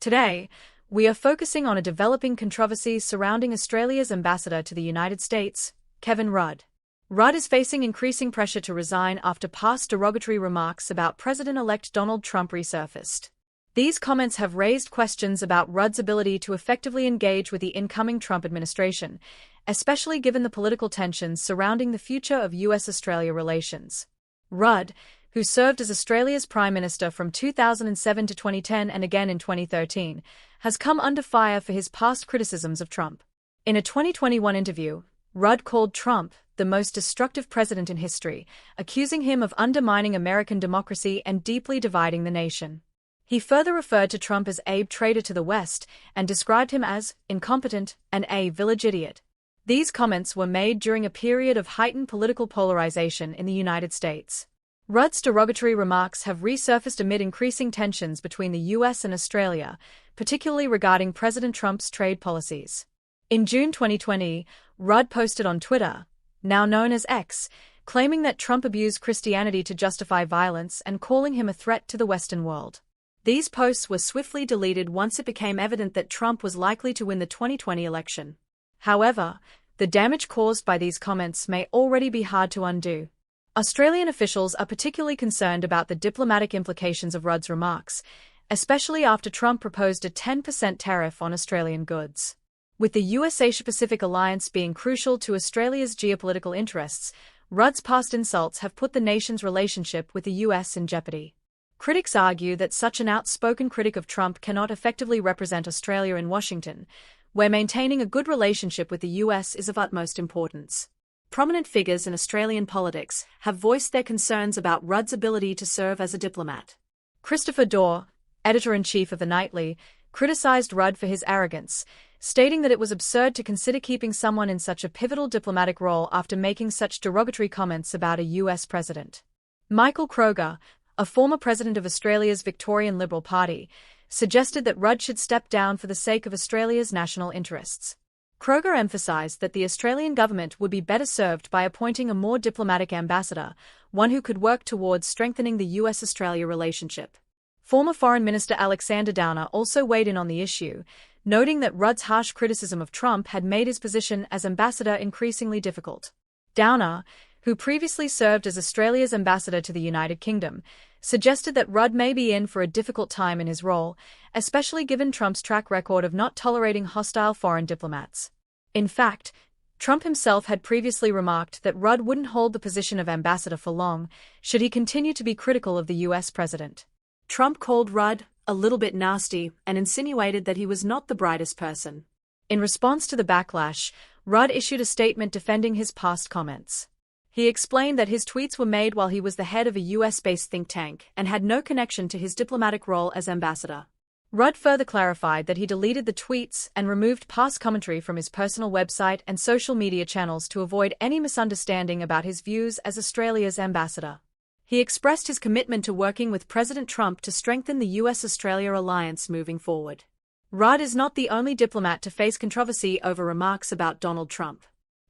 Today, we are focusing on a developing controversy surrounding Australia's ambassador to the United States, Kevin Rudd. Rudd is facing increasing pressure to resign after past derogatory remarks about President-elect Donald Trump resurfaced. These comments have raised questions about Rudd's ability to effectively engage with the incoming Trump administration, especially given the political tensions surrounding the future of US-Australia relations. Rudd, who served as Australia's Prime Minister from 2007 to 2010 and again in 2013, has come under fire for his past criticisms of Trump. In a 2021 interview, Rudd called Trump the most destructive president in history, accusing him of undermining American democracy and deeply dividing the nation. He further referred to Trump as a traitor to the West and described him as incompetent and a village idiot. These comments were made during a period of heightened political polarization in the United States. Rudd's derogatory remarks have resurfaced amid increasing tensions between the US and Australia, particularly regarding President Trump's trade policies. In June 2020, Rudd posted on Twitter, now known as X, claiming that Trump abused Christianity to justify violence and calling him a threat to the Western world. These posts were swiftly deleted once it became evident that Trump was likely to win the 2020 election. However, the damage caused by these comments may already be hard to undo. Australian officials are particularly concerned about the diplomatic implications of Rudd's remarks, especially after Trump proposed a 10% tariff on Australian goods. With the US-Asia-Pacific alliance being crucial to Australia's geopolitical interests, Rudd's past insults have put the nation's relationship with the US in jeopardy. Critics argue that such an outspoken critic of Trump cannot effectively represent Australia in Washington, where maintaining a good relationship with the US is of utmost importance. Prominent figures in Australian politics have voiced their concerns about Rudd's ability to serve as a diplomat. Christopher Dorr, editor-in-chief of The Nightly, criticized Rudd for his arrogance, stating that it was absurd to consider keeping someone in such a pivotal diplomatic role after making such derogatory comments about a US president. Michael Kroger, a former president of Australia's Victorian Liberal Party, suggested that Rudd should step down for the sake of Australia's national interests. Kroger emphasized that the Australian government would be better served by appointing a more diplomatic ambassador, one who could work towards strengthening the US-Australia relationship. Former Foreign Minister Alexander Downer also weighed in on the issue, noting that Rudd's harsh criticism of Trump had made his position as ambassador increasingly difficult. Downer, who previously served as Australia's ambassador to the United Kingdom, suggested that Rudd may be in for a difficult time in his role, especially given Trump's track record of not tolerating hostile foreign diplomats. In fact, Trump himself had previously remarked that Rudd wouldn't hold the position of ambassador for long, should he continue to be critical of the US president. Trump called Rudd a little bit nasty and insinuated that he was not the brightest person. In response to the backlash, Rudd issued a statement defending his past comments. He explained that his tweets were made while he was the head of a US-based think tank and had no connection to his diplomatic role as ambassador. Rudd further clarified that he deleted the tweets and removed past commentary from his personal website and social media channels to avoid any misunderstanding about his views as Australia's ambassador. He expressed his commitment to working with President Trump to strengthen the US-Australia alliance moving forward. Rudd is not the only diplomat to face controversy over remarks about Donald Trump.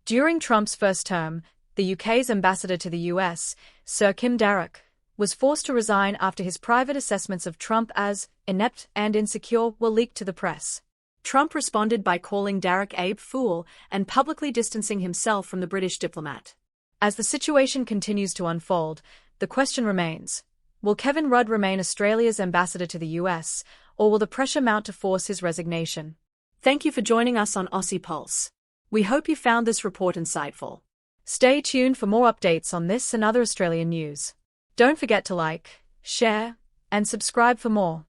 During Trump's first term, the UK's ambassador to the US, Sir Kim Darroch, was forced to resign after his private assessments of Trump as inept and insecure were leaked to the press. Trump responded by calling Darroch a fool and publicly distancing himself from the British diplomat. As the situation continues to unfold, the question remains, will Kevin Rudd remain Australia's ambassador to the US, or will the pressure mount to force his resignation? Thank you for joining us on Aussie Pulse. We hope you found this report insightful. Stay tuned for more updates on this and other Australian news. Don't forget to like, share, and subscribe for more.